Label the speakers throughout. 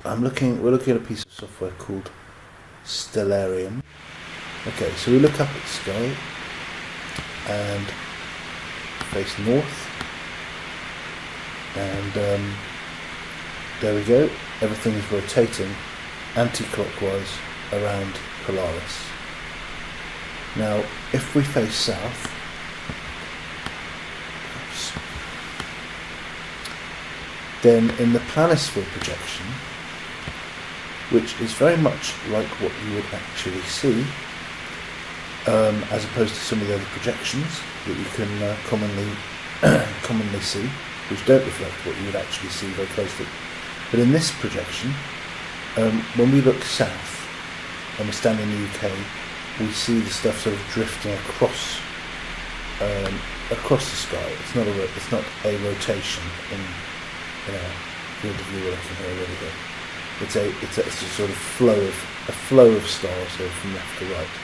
Speaker 1: we're looking at a piece of software called Stellarium. Okay, so we look up at the sky and face north, and there we go, everything is rotating anti-clockwise around Polaris. Now if we face south, then in the planisphere projection, which is very much like what you would actually see, as opposed to some of the other projections that you can commonly see, which don't reflect what you would actually see very closely. But in this projection, when we look south and we stand in the UK, we see the stuff sort of drifting across the sky. It's not a rotation in field of view we're looking here really good. It's a sort of flow of stars here from left to right.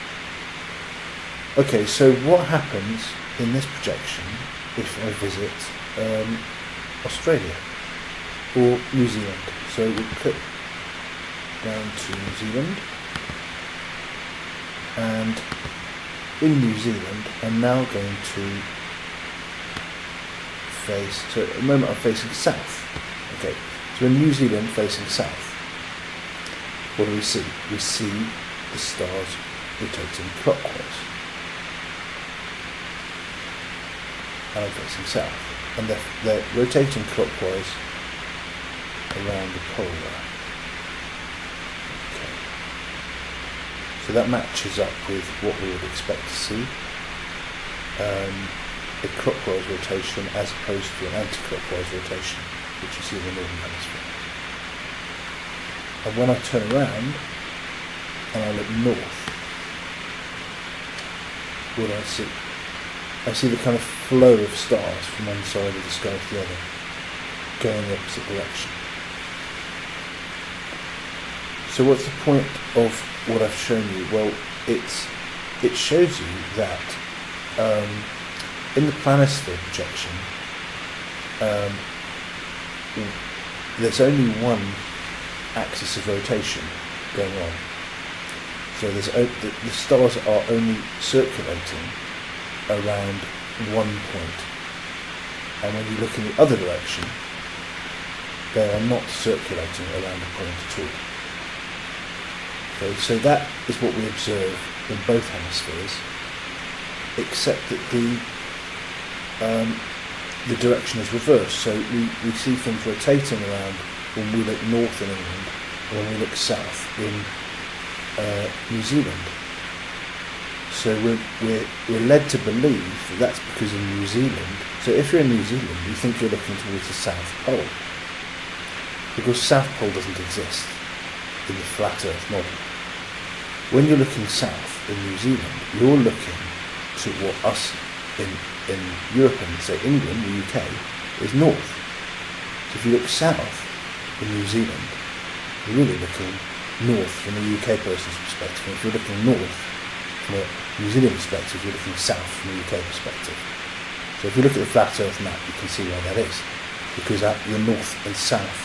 Speaker 1: Okay, so what happens in this projection if I visit Australia or New Zealand? So we'll click down to New Zealand, and in New Zealand I'm now going to face, so at the moment I'm facing south. Okay, so in New Zealand facing south, what do we see? We see the stars rotating clockwise. And I'm facing south, and they're rotating clockwise around the pole there. Okay. So that matches up with what we would expect to see. A clockwise rotation as opposed to an anti-clockwise rotation, which you see in the northern hemisphere. And when I turn around and I look north, what do I see? I see the kind of flow of stars from one side of the sky to the other, going in the opposite direction. So what's the point of what I've shown you? Well, it shows you that in the planisphere projection, there's only one axis of rotation going on. So the stars are only circulating around one point, and when you look in the other direction, they are not circulating around a point at all. Okay, so that is what we observe in both hemispheres, except that the direction is reversed. So we see things rotating around when we look north in England, and when we look south in New Zealand. So we're led to believe that that's because in New Zealand, so if you're in New Zealand, you think you're looking towards the South Pole, because South Pole doesn't exist in the flat Earth model. When you're looking south in New Zealand, you're looking to what us in Europe and say England, the UK, is north. So if you look south in New Zealand, you're really looking north from a UK person's perspective. And if you're looking north from a New Zealand perspective, you're looking south from a UK perspective. So if you look at the flat Earth map, you can see why that is, because the north and south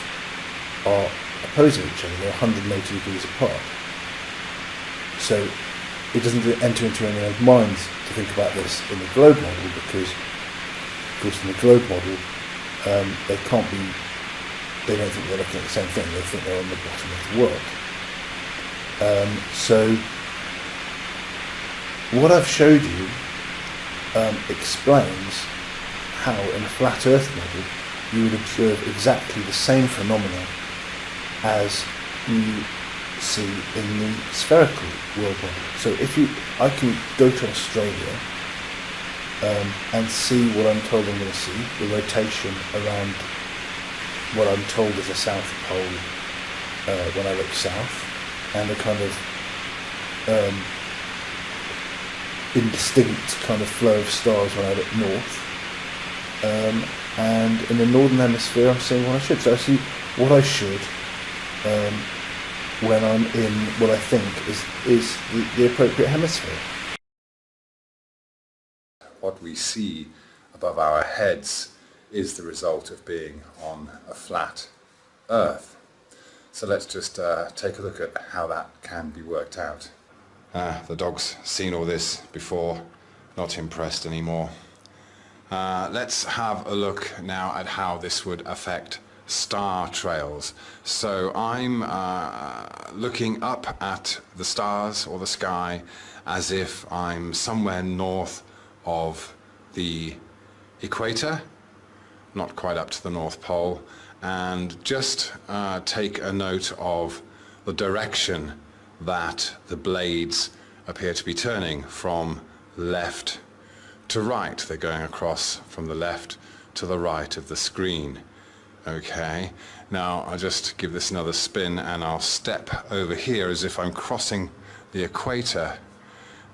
Speaker 1: are opposing each other. They're 180 degrees apart. So it doesn't enter into anyone's minds to think about this in the globe model, because of course in the globe model they don't think they're looking at the same thing. They think they're on the bottom of the world. So what I've showed you explains how in a flat Earth model you would observe exactly the same phenomena as you see in the spherical world model. So I can go to Australia and see what I'm told I'm going to see, the rotation around what I'm told is the South Pole when I look south, and the kind of indistinct kind of flow of stars when I look north. And in the northern hemisphere I'm seeing what I should. So I see what I should when I'm in what I think is the appropriate hemisphere.
Speaker 2: What we see above our heads is the result of being on a flat Earth. So let's just take a look at how that can be worked out. The dog's seen all this before, not impressed anymore. Let's have a look now at how this would affect star trails. So I'm looking up at the stars or the sky as if I'm somewhere north of the equator, not quite up to the North Pole, and just take a note of the direction that the blades appear to be turning from left to right. They're going across from the left to the right of the screen. Okay, now I'll just give this another spin and I'll step over here as if I'm crossing the equator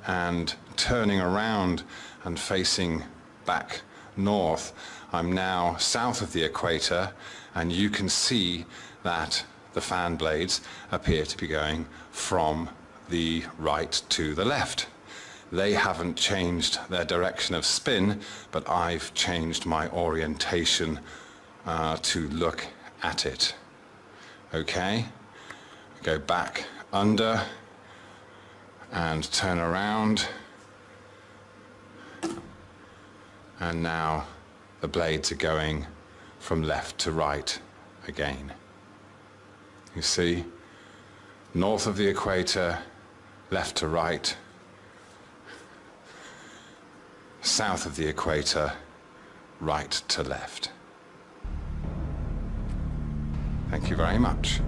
Speaker 2: and turning around and facing back north. I'm now south of the equator, and you can see that the fan blades appear to be going from the right to the left. They haven't changed their direction of spin, but I've changed my orientation to look at it. Okay, go back under and turn around, and now the blades are going from left to right again. You see, north of the equator, left to right, south of the equator, right to left. Thank you very much.